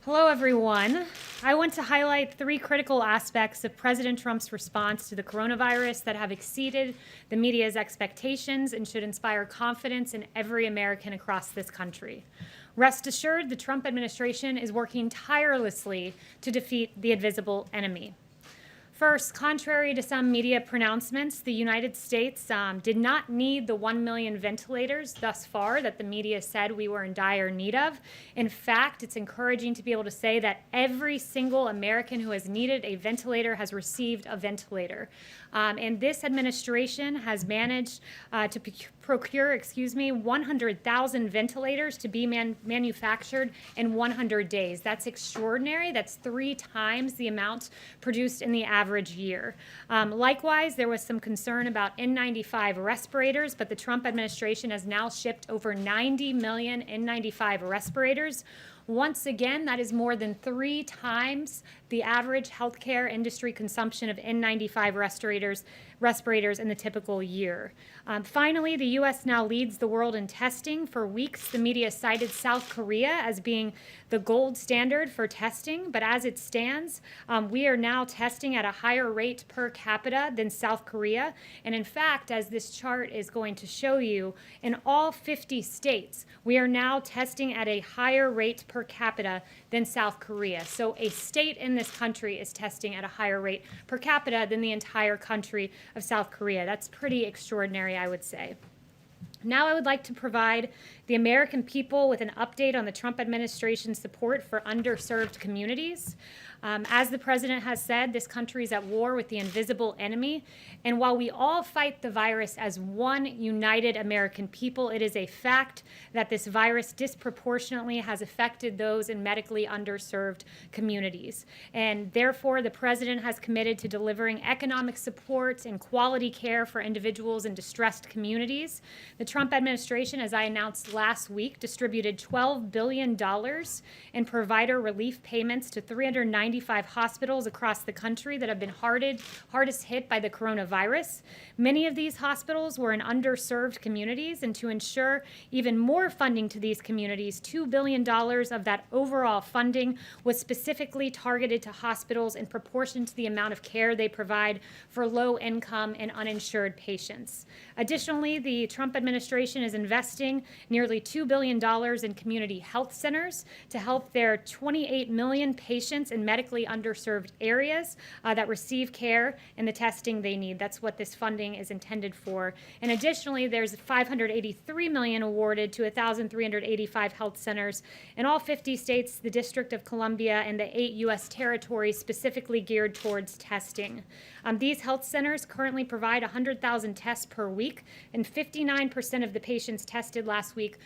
Hello, everyone. I want to highlight three critical aspects of President Trump's response to the coronavirus that have exceeded the media's expectations and should inspire confidence in every American across this country. Rest assured, the Trump administration is working tirelessly to defeat the invisible enemy. First, contrary to some media pronouncements, the United States did not need the 1 million ventilators thus far that the media said we were in dire need of. In fact, it's encouraging to be able to say that every single American who has needed a ventilator has received a ventilator. And this administration has managed to procure 100,000 ventilators to be manufactured in 100 days. That's extraordinary. That's 3 times the amount produced in the average year. Likewise, there was some concern about N95 respirators, but the Trump administration has now shipped over 90 million N95 respirators. Once again, that is more than 3 times the average healthcare industry consumption of N95 respirators in the typical year. Finally, the U.S. now leads the world in testing. For weeks, the media cited South Korea as being the gold standard for testing, but as it stands, we are now testing at a higher rate per capita than South Korea. And in fact, as this chart is going to show you, in all 50 states, we are now testing at a higher rate per capita than South Korea. So a state in this country is testing at a higher rate per capita than the entire country of South Korea. That's pretty extraordinary, I would say. Now I would like to provide the American people with an update on the Trump administration's support for underserved communities. As the president has said, this country is at war with the invisible enemy. And while we all fight the virus as one united American people, it is a fact that this virus disproportionately has affected those in medically underserved communities. And therefore, the president has committed to delivering economic support and quality care for individuals in distressed communities. The Trump administration, as I announced last week, distributed $12 billion in provider relief payments to 395 hospitals across the country that have been hardest hit by the coronavirus. Many of these hospitals were in underserved communities, and to ensure even more funding to these communities, $2 billion of that overall funding was specifically targeted to hospitals in proportion to the amount of care they provide for low-income and uninsured patients. Additionally, the Trump administration is investing nearly $2 billion in community health centers to help their 28 million patients in medically underserved areas that receive care and the testing they need. That's what this funding is intended for. And additionally, there's $583 million awarded to 1,385 health centers in all 50 states, the District of Columbia, and the 8 U.S. territories specifically geared towards testing. These health centers currently provide 100,000 tests per week, and 59% of the patients tested last week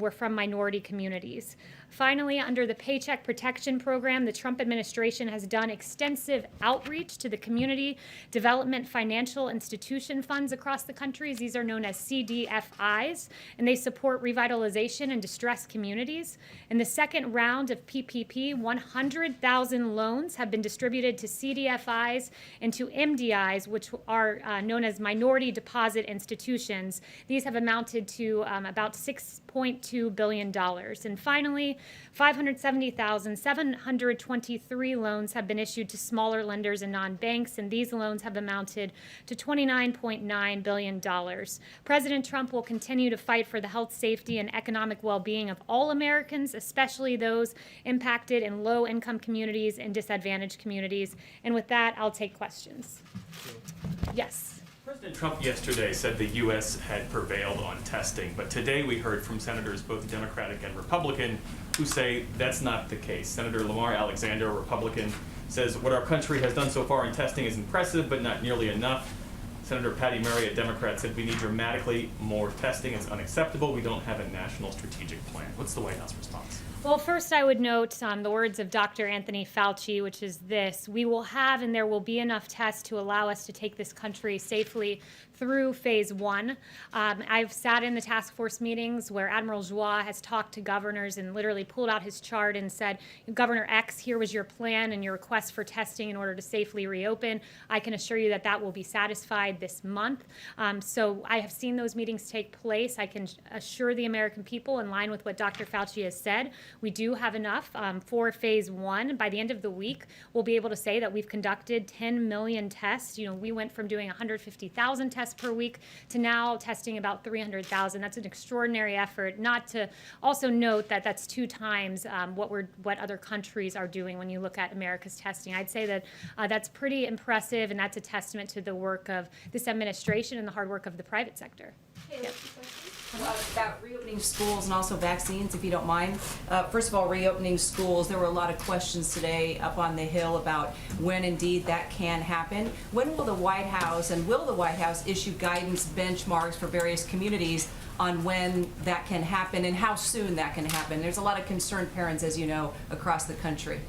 were from minority communities. Finally, under the Paycheck Protection Program, the Trump administration has done extensive outreach to the community development financial institution funds across the country. These are known as CDFIs, and they support revitalization in distressed communities. In the second round of PPP, 100,000 loans have been distributed to CDFIs and to MDIs, which are known as minority deposit institutions. These have amounted to about $6.2 billion. And finally, 570,723 loans have been issued to smaller lenders and non-banks, and these loans have amounted to $29.9 billion. President Trump will continue to fight for the health, safety, and economic well-being of all Americans, especially those impacted in low-income communities and disadvantaged communities. And with that, I'll take questions. Yes. President Trump yesterday said the U.S. had prevailed on testing, but today we heard from senators, both Democratic and Republican, who say that's not the case. Senator Lamar Alexander, a Republican, says what our country has done so far in testing is impressive, but not nearly enough. Senator Patty Murray, a Democrat, said we need dramatically more testing. It's unacceptable. We don't have a national strategic plan. What's the White House response? Well, first I would note the words of Dr. Anthony Fauci, which is this: we will have and there will be enough tests to allow us to take this country safely through phase one. I've sat in the task force meetings where Admiral Joie has talked to governors and literally pulled out his chart and said, Governor X, here was your plan and your request for testing in order to safely reopen. I can assure you that that will be satisfied this month. So I have seen those meetings take place. I can assure the American people, in line with what Dr. Fauci has said, we do have enough for phase one. By the end of the week, we'll be able to say that we've conducted 10 million tests. You know, we went from doing 150,000 tests per week to now testing about 300,000. That's an extraordinary effort. Not to also note that that's 2 times what other countries are doing when you look at America's testing. I'd say that that's pretty impressive, and that's a testament to the work of this administration and the hard work of the private sector. Yep. About reopening schools and also vaccines, if you don't mind. First of all, reopening schools, there were a lot of questions today up on the Hill about when indeed that can happen. When will the White House, and will the White House issue guidance benchmarks for various communities on when that can happen and how soon that can happen? There's a lot of concerned parents, as you know, across the country.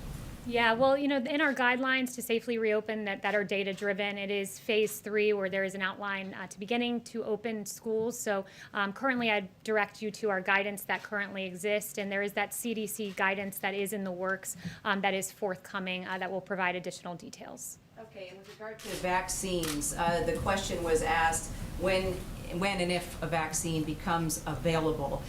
Yeah, well, you know, in our guidelines to safely reopen that are data-driven, it is phase 3 where there is an outline to beginning to open schools. So currently I direct you to our guidance that currently exists, and there is that CDC guidance that is in the works that is forthcoming that will provide additional details. Okay, and with regard to vaccines, the question was asked when and if a vaccine becomes available,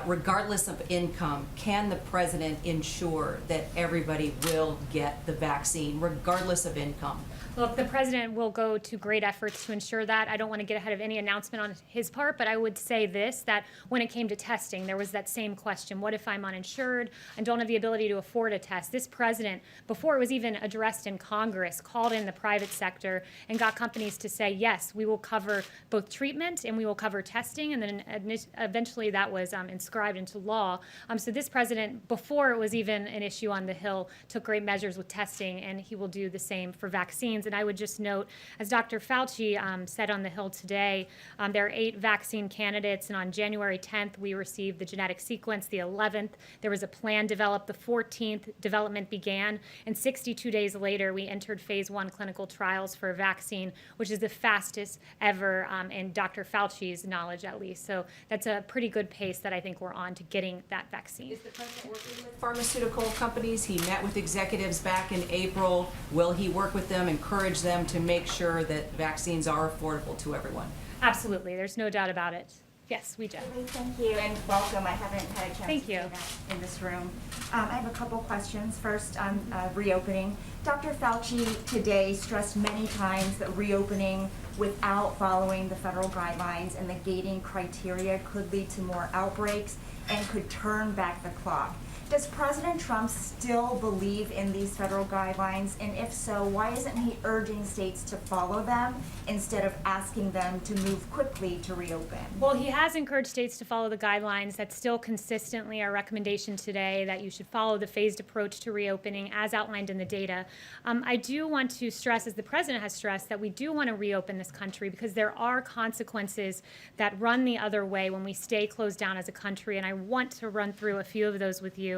regardless of income, can the president ensure that everybody will get the vaccine, regardless of income? Look, the president will go to great efforts to ensure that. I don't want to get ahead of any announcement on his part, but I would say this, that when it came to testing, there was that same question. What if I'm uninsured and don't have the ability to afford a test? This president, before it was even addressed in Congress, called in the private sector and got companies to say, yes, we will cover both treatment and we will cover testing, and then eventually that was inscribed into law. So this president, before it was even an issue on the Hill, took great measures with testing, and he will do the same for vaccines. And I would just note, as Dr. Fauci said on the Hill today, there are 8 vaccine candidates, and on January 10th, we received the genetic sequence. The 11th, there was a plan developed. The 14th, development began, and 62 days later, we entered phase 1 clinical trials for a vaccine, which is the fastest ever in Dr. Fauci's knowledge, at least. So that's a pretty good pace that I think we're on to getting that vaccine. Is the president working with pharmaceutical companies? He met with executives back in April. Will he work with them, encourage them to make sure that vaccines are affordable to everyone? Absolutely. There's no doubt about it. Yes, we do. Thank you and welcome. I haven't had a chance Thank to you. do that in this room. I have a couple questions. First, on reopening. Dr. Fauci today stressed many times that reopening without following the federal guidelines and the gating criteria could lead to more outbreaks and could turn back the clock. Does President Trump still believe in these federal guidelines? And if so, why isn't he urging states to follow them instead of asking them to move quickly to reopen? Well, he has encouraged states to follow the guidelines. That's still consistently our recommendation today, that you should follow the phased approach to reopening as outlined in the data. I do want to stress, as the president has stressed, that we do want to reopen this country because there are consequences that run the other way when we stay closed down as a country, and I want to run through a few of those with you.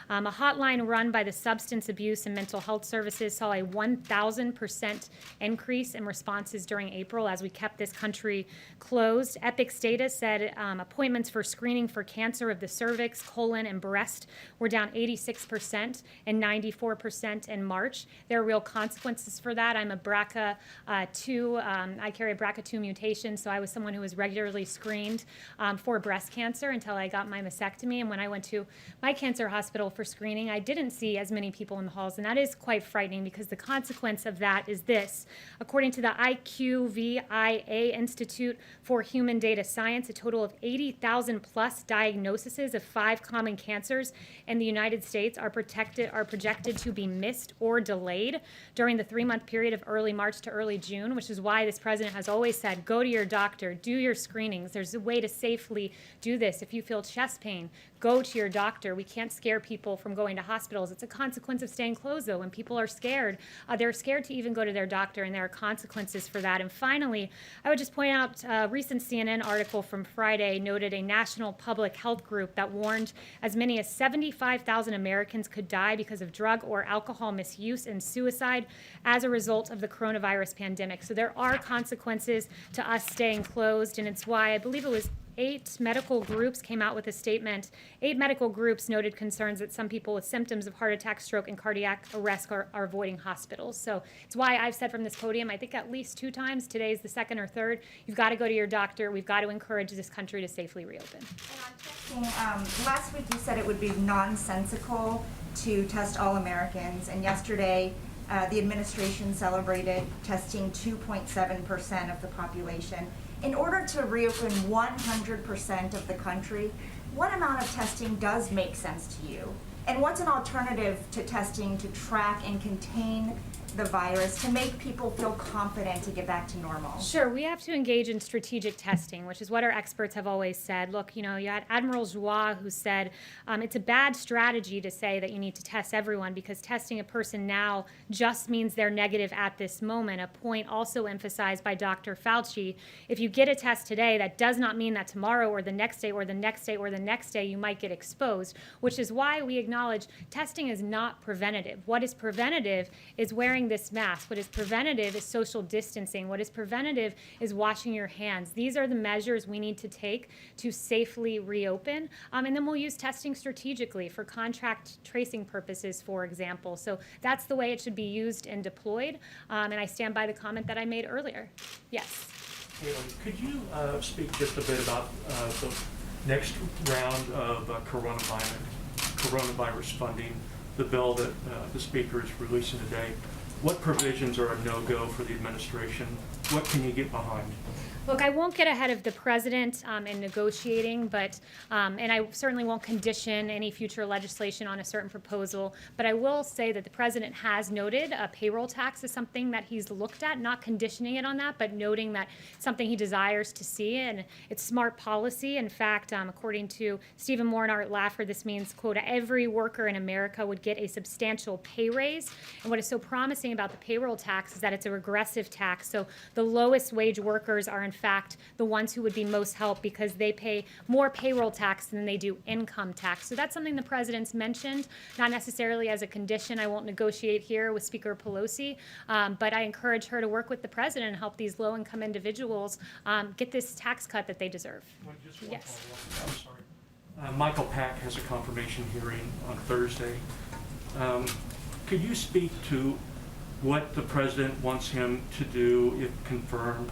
A hotline run by the Substance Abuse and Mental Health Services saw a 1,000% increase in responses during April as we kept this country closed. Epic's data said appointments for screening for cancer of the cervix, colon, and breast were down 86% and 94% in March. There are real consequences for that. I'm a BRCA2, I carry a BRCA2 mutation, so I was someone who was regularly screened for breast cancer until I got my mastectomy. And when I went to my cancer hospital for screening, I didn't see as many people in the halls, and that is quite frightening because the consequence of that is this. According to the IQVIA Institute for Human Data Science, a total of 80,000 plus diagnoses of 5 common cancers in the United States are projected to be missed or delayed during the 3-month period of early March to early June, which is why this president has always said, go to your doctor, do your screenings. There's a way to safely do this. If you feel chest pain, go to your doctor. We can't scare people from going to hospitals. It's a consequence of staying closed, though. When people are scared, they're scared to even go to their doctor, and there are consequences for that. And finally, I would just point out a recent CNN article from Friday noted a national public health group that warned as many as 75,000 Americans could die because of drug or alcohol misuse and suicide as a result of the coronavirus pandemic. So there are consequences to us staying closed, and it's why I believe it was 8 medical groups came out with a statement. 8 medical groups noted concerns that some people with symptoms of heart attack, stroke, and cardiac arrest are avoiding hospitals. So it's why I've said from this podium, I think at least 2 times, today is the 2nd or 3rd, you've got to go to your doctor. We've got to encourage this country to safely reopen. And on testing, last week you said it would be nonsensical to test all Americans, and yesterday the administration celebrated testing 2.7% of the population. In order to reopen 100% of the country, what amount of testing does make sense to you? And what's an alternative to testing to track and contain the virus to make people feel confident to get back to normal? Sure, we have to engage in strategic testing, which is what our experts have always said. Look, you had Admiral Joie who said it's a bad strategy to say that you need to test everyone because testing a person now just means they're negative at this moment. A point also emphasized by Dr. Fauci, if you get a test today, that does not mean that tomorrow or the next day or the next day or the next day you might get exposed, which is why we acknowledge testing is not preventative. What is preventative is wearing this mask. What is preventative is social distancing. What is preventative is washing your hands. These are the measures we need to take to safely reopen. And then we'll use testing strategically for contact tracing purposes, for example. So that's the way it should be used and deployed. And I stand by the comment that I made earlier. Yes. Kayleigh, could you speak just a bit about the next round of coronavirus funding, the bill that the Speaker is releasing today? What provisions are a no-go for the administration? What can you get behind? Look, I won't get ahead of the president in negotiating, but and I certainly won't condition any future legislation on a certain proposal. But I will say that the president has noted a payroll tax is something that he's looked at, not conditioning it on that, but noting that it's something he desires to see, and it's smart policy. In fact, according to Stephen Moore and Art Laffer, this means, quote, every worker in America would get a substantial pay raise. And what is so promising about the payroll tax is that it's a regressive tax. So the lowest wage workers are in fact the ones who would be most helped because they pay more payroll tax than they do income tax. So that's something the president's mentioned, not necessarily as a condition. I won't negotiate here with Speaker Pelosi, but I encourage her to work with the president and help these low-income individuals get this tax cut that they deserve. Just one Yes. follow-up. I'm sorry. Michael Pack has a confirmation hearing on Thursday. Could you speak to what the president wants him to do, if confirmed,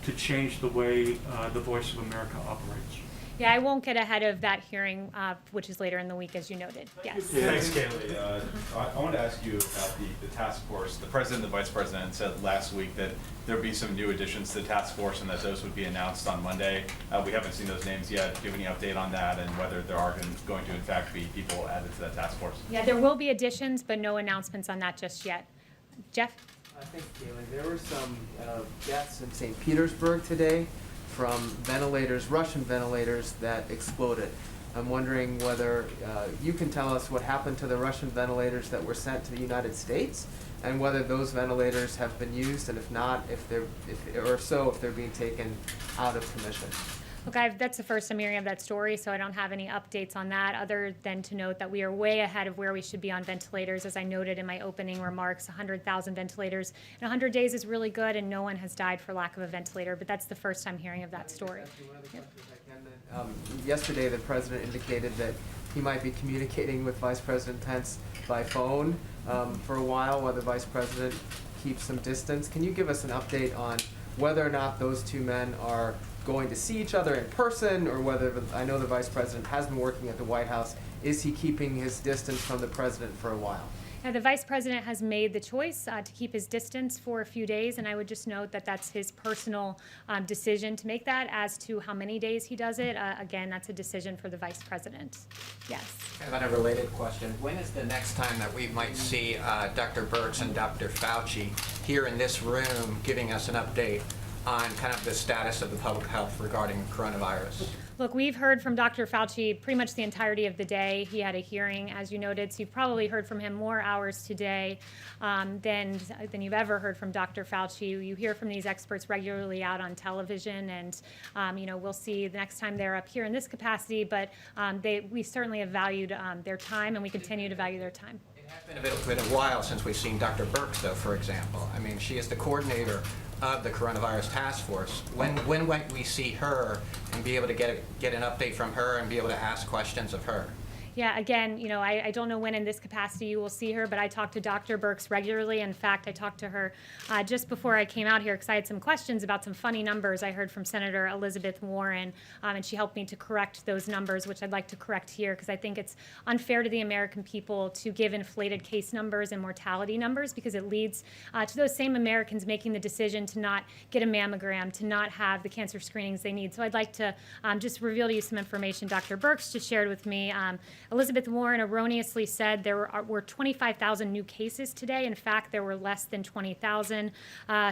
to change the way the Voice of America operates? Yeah, I won't get ahead of that hearing, which is later in the week, as you noted. Yes. Thanks, Kayleigh. I want to ask you about the task force. The president and the vice president said last week that there'd be some new additions to the task force and that those would be announced on Monday. We haven't seen those names yet. Do you have any update on that and whether there are going to in fact be people added to that task force? Yeah, there will be additions, but no announcements on that just yet. Jeff? Thanks, Kayleigh. There were some deaths in St. Petersburg today from ventilators, Russian ventilators that exploded. I'm wondering whether you can tell us what happened to the Russian ventilators that were sent to the United States, and whether those ventilators have been used, and if not, if they're being taken out of commission. Look, that's the first I'm hearing of that story, so I don't have any updates on that other than to note that we are way ahead of where we should be on ventilators. As I noted in my opening remarks, 100,000 ventilators in 100 days is really good, and no one has died for lack of a ventilator, but that's the first I'm hearing of that story. Yesterday, the president indicated that he might be communicating with Vice President Pence by phone for a while, while the Vice President keeps some distance. Can you give us an update on whether or not those two men are going to see each other in person, or whether, I know the Vice President has been working at the White House, is he keeping his distance from the President for a while? Now, the Vice President has made the choice to keep his distance for a few days, and I would just note that that's his personal decision to make that. As to how many days he does it, again, that's a decision for the Vice President. Yes. Kind of on a related question, when is the next time that we might see Dr. Burks and Dr. Fauci here in this room giving us an update on kind of the status of the public health regarding coronavirus? Look, we've heard from Dr. Fauci pretty much the entirety of the day. He had a hearing, as you noted, so you've probably heard from him more hours today than you've ever heard from Dr. Fauci. You hear from these experts regularly out on television, and we'll see the next time they're up here in this capacity, but we certainly have valued their time, and we continue to value their time. It has been a while since we've seen Dr. Burks, though, for example. I mean, she is the coordinator of the coronavirus task force. When might we see her and be able to get an update from her and be able to ask questions of her? Yeah, again, I don't know when in this capacity you will see her, but I talk to Dr. Burks regularly. In fact, I talked to her just before I came out here because I had some questions about some funny numbers I heard from Senator Elizabeth Warren, and she helped me to correct those numbers, which I'd like to correct here because I think it's unfair to the American people to give inflated case numbers and mortality numbers because it leads to those same Americans making the decision to not get a mammogram, to not have the cancer screenings they need. So I'd like to just reveal to you some information Dr. Burks just shared with me. Elizabeth Warren erroneously said there were 25,000 new cases today. In fact, there were less than 20,000.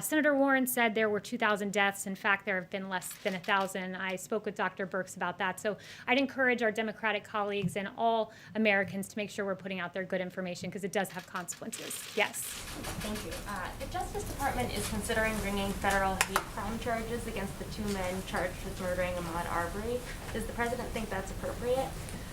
Senator Warren said there were 2,000 deaths. In fact, there have been less than 1,000. I spoke with Dr. Burks about that. So I'd encourage our Democratic colleagues and all Americans to make sure we're putting out their good information because it does have consequences. Yes. Thank you. The Justice Department is considering bringing federal hate crime charges against the 2 men charged with murdering Ahmaud Arbery. Does the president think that's appropriate?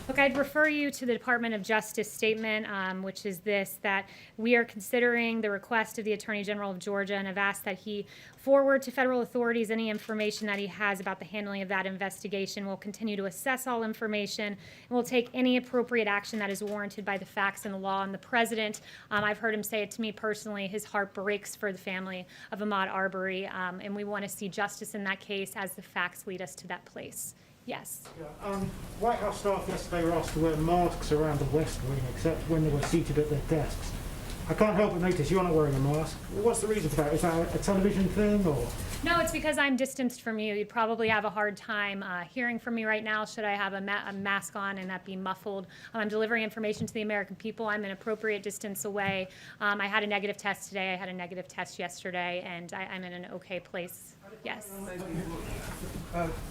Look, I'd refer you to the Department of Justice statement, which is this, that we are considering the request of the Attorney General of Georgia and have asked that he forward to federal authorities any information that he has about the handling of that investigation. We'll continue to assess all information, and we'll take any appropriate action that is warranted by the facts and the law. And the president, I've heard him say it to me personally, his heart breaks for the family of Ahmaud Arbery, and we want to see justice in that case as the facts lead us to that place. Yes. Yeah, White House staff yesterday were asked to wear masks around the West Wing, except when they were seated at their desks. I can't help but notice you're not wearing a mask. What's the reason for that? Is that a television thing, or? No, it's because I'm distanced from you. You'd probably have a hard time hearing from me right now should I have a mask on and that be muffled. I'm delivering information to the American people. I'm an appropriate distance away. I had a negative test today. I had a negative test yesterday, and I'm in an okay place. Yes.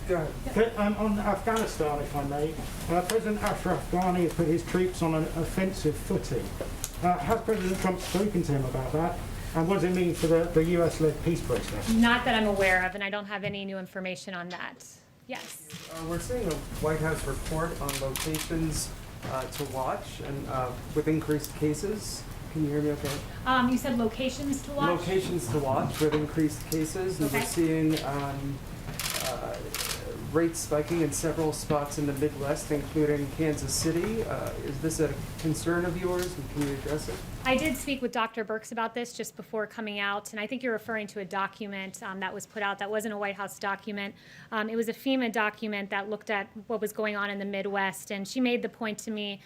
Go ahead. On Afghanistan, if I may, President Ashraf Ghani has put his troops on an offensive footing. Has President Trump spoken to him about that? And what does it mean for the US-led peace process? Not that I'm aware of, and I don't have any new information on that. Yes. We're seeing a White House report on locations to watch and with increased cases. Can you hear me okay? You said locations to watch? Locations to watch with increased cases. And Okay. we're seeing rates spiking in several spots in the Midwest, including Kansas City. Is this a concern of yours, and can you address it? I did speak with Dr. Burks about this just before coming out, and I think you're referring to a document that was put out that wasn't a White House document. It was a FEMA document that looked at what was going on in the Midwest, and she made the point to me,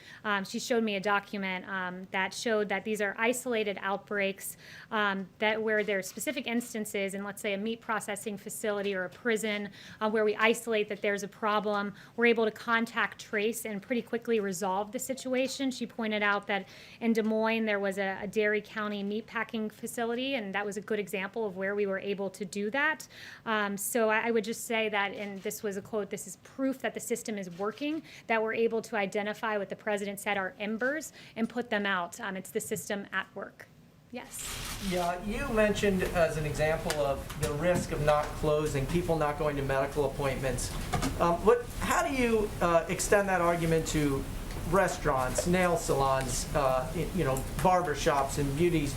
she showed me a document that showed that these are isolated outbreaks that where there are specific instances in, let's say, a meat processing facility or a prison where we isolate that there's a problem. We're able to contact trace and pretty quickly resolve the situation. She pointed out that in Des Moines there was a Dairy County meatpacking facility, and that was a good example of where we were able to do that. So I would just say that, and this was a quote, this is proof that the system is working, that we're able to identify what the president said are embers and put them out. It's the system at work. Yes. Yeah, you mentioned as an example of the risk of not closing, people not going to medical appointments. How do you extend that argument to restaurants, nail salons, barber shops and beauties?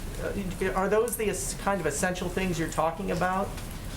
Are those the kind of essential things you're talking about?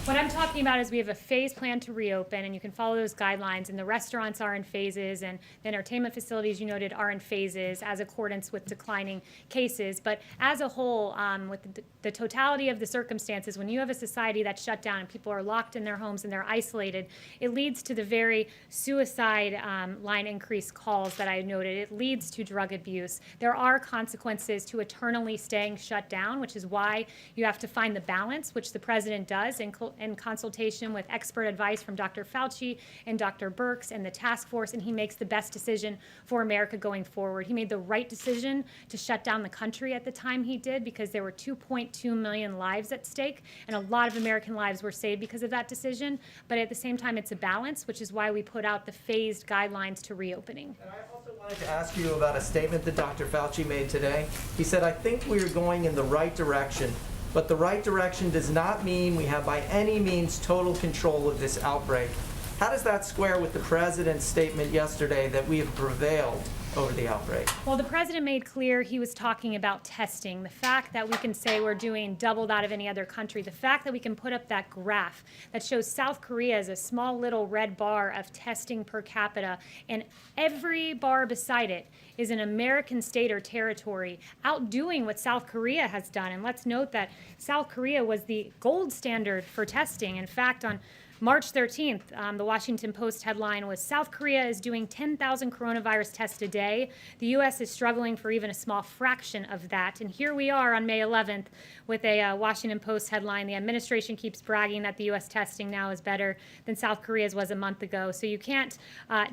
What I'm talking about is we have a phase plan to reopen, and you can follow those guidelines, and the restaurants are in phases, and the entertainment facilities, you noted, are in phases as accordance with declining cases. But as a whole, with the totality of the circumstances, when you have a society that's shut down and people are locked in their homes and they're isolated, it leads to the very suicide line increase calls that I noted. It leads to drug abuse. There are consequences to eternally staying shut down, which is why you have to find the balance, which the president does, in consultation with expert advice from Dr. Fauci and Dr. Burks and the task force, and he makes the best decision for America going forward. He made the right decision to shut down the country at the time he did because there were 2.2 million lives at stake, and a lot of American lives were saved because of that decision. But at the same time, it's a balance, which is why we put out the phased guidelines to reopening. And I also wanted to ask you about a statement that Dr. Fauci made today. He said, I think we're going in the right direction, but the right direction does not mean we have by any means total control of this outbreak. How does that square with the president's statement yesterday that we have prevailed over the outbreak? Well, the president made clear he was talking about testing. The fact that we can say we're doing double that of any other country, the fact that we can put up that graph that shows South Korea as a small little red bar of testing per capita, and every bar beside it is an American state or territory outdoing what South Korea has done. And let's note that South Korea was the gold standard for testing. In fact, on March 13th, the Washington Post headline was, South Korea is doing 10,000 coronavirus tests a day. The U.S. is struggling for even a small fraction of that. And here we are on May 11th with a Washington Post headline. The administration keeps bragging that the U.S. testing now is better than South Korea's was a month ago. So you can't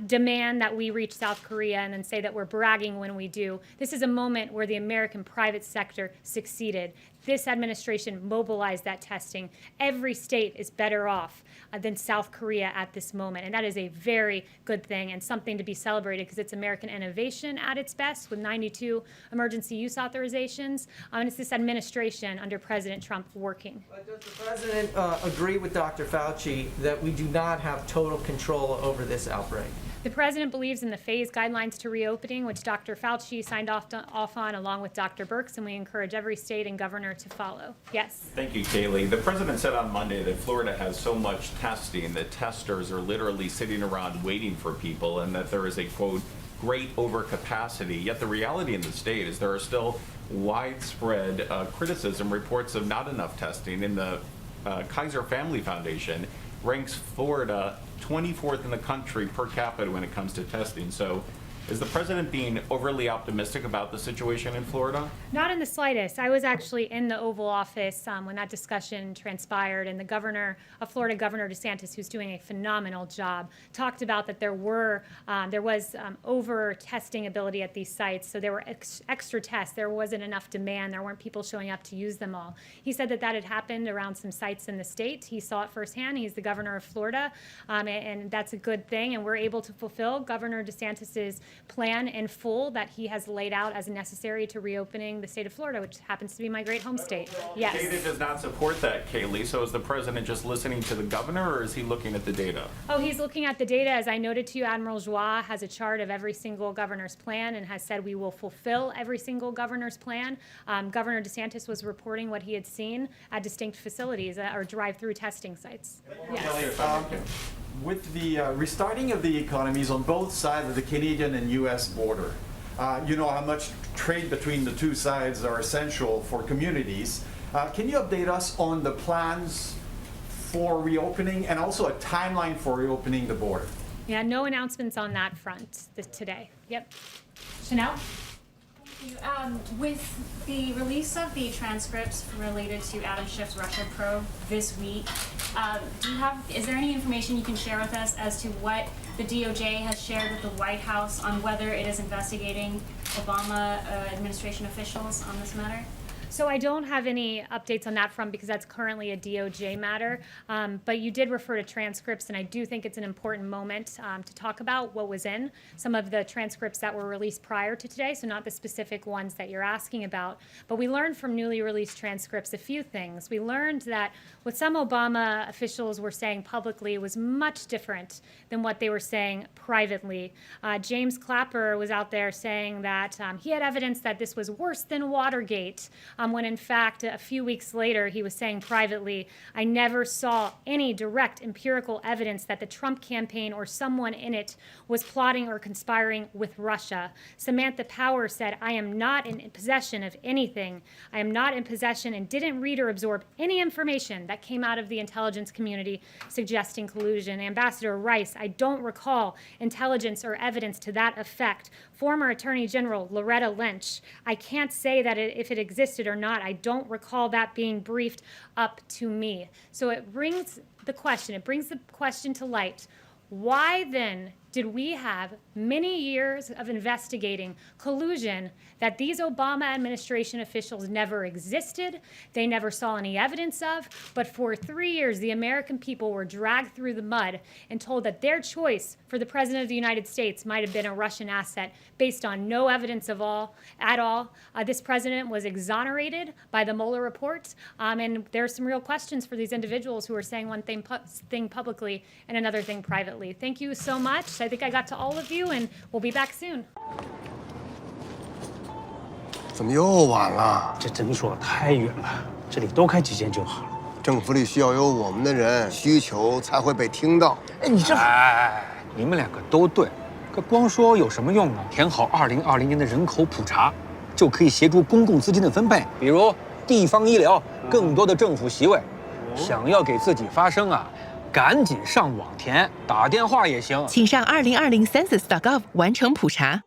demand that we reach South Korea and then say that we're bragging when we do. This is a moment where the American private sector succeeded. This administration mobilized that testing. Every state is better off than South Korea at this moment. And that is a very good thing and something to be celebrated because it's American innovation at its best with 92 emergency use authorizations. And it's this administration under President Trump working. But does the president agree with Dr. Fauci that we do not have total control over this outbreak? The president believes in the phased guidelines to reopening, which Dr. Fauci signed off on along with Dr. Burks, and we encourage every state and governor to follow. Yes? Thank you, Kayleigh. The president said on Monday that Florida has so much testing that testers are literally sitting around waiting for people and that there is a, quote, great overcapacity. Yet the reality in the state is there are still widespread criticism, reports of not enough testing. In the Kaiser Family Foundation ranks Florida 24th in the country per capita when it comes to testing. So is the president being overly optimistic about the situation in Florida? Not in the slightest. I was actually in the Oval Office when that discussion transpired, and the governor of Florida, Governor DeSantis, who's doing a phenomenal job, talked about that there was over testing ability at these sites, so there were extra tests. There wasn't enough demand. There weren't people showing up to use them all. He said that had happened around some sites in the state. He saw it firsthand. He's the governor of Florida, and that's a good thing, and we're able to fulfill Governor DeSantis's plan in full that he has laid out as necessary to reopening the state of Florida, which happens to be my great home state. Yes. Data does not support that, Kayleigh. So is the president just listening to the governor, or is he looking at the data? Oh, he's looking at the data. As I noted to you, Admiral Joie has a chart of every single governor's plan and has said we will fulfill every single governor's plan. Governor DeSantis was reporting what he had seen at distinct facilities or drive-through testing sites. Yes. With the restarting of the economies on both sides of the Canadian and U.S. border, you know how much trade between the two sides are essential for communities. Can you update us on the plans for reopening and also a timeline for reopening the border? Yeah, no announcements on that front today. Yep. Chanel? With the release of the transcripts related to Adam Schiff's Russia probe this week, is there any information you can share with us as to what the DOJ has shared with the White House on whether it is investigating Obama administration officials on this matter? So I don't have any updates on that front because that's currently a DOJ matter. But you did refer to transcripts, and I do think it's an important moment to talk about what was in some of the transcripts that were released prior to today, so not the specific ones that you're asking about. But we learned from newly released transcripts a few things. We learned that what some Obama officials were saying publicly was much different than what they were saying privately. James Clapper was out there saying that he had evidence that this was worse than Watergate. When in fact, a few weeks later, he was saying privately, I never saw any direct empirical evidence that the Trump campaign or someone in it was plotting or conspiring with Russia. Samantha Power said, I am not in possession of anything. I am not in possession and didn't read or absorb any information that came out of the intelligence community suggesting collusion. Ambassador Rice, I don't recall intelligence or evidence to that effect. Former Attorney General Loretta Lynch, I can't say that if it existed or not. I don't recall that being briefed up to me. So it brings the question to light. Why then did we have many years of investigating collusion that these Obama administration officials never existed, they never saw any evidence of, but for 3 years the American people were dragged through the mud and told that their choice for the President of the United States might have been a Russian asset based on no evidence at all. This president was exonerated by the Mueller report, and there are some real questions for these individuals who are saying one thing publicly and another thing privately. Thank you so much. I think I got to all of you, and we'll be back soon. 怎么又晚了？这诊所太远了，这里多开几间就好了。政府里需要有我们的人，需求才会被听到。哎，你这……哎，你们两个都对，可光说有什么用呢？填好2020年的人口普查，就可以协助公共资金的分配，比如地方医疗、更多的政府席位。想要给自己发声啊，赶紧上网填，打电话也行。请上2020census.gov 完成普查。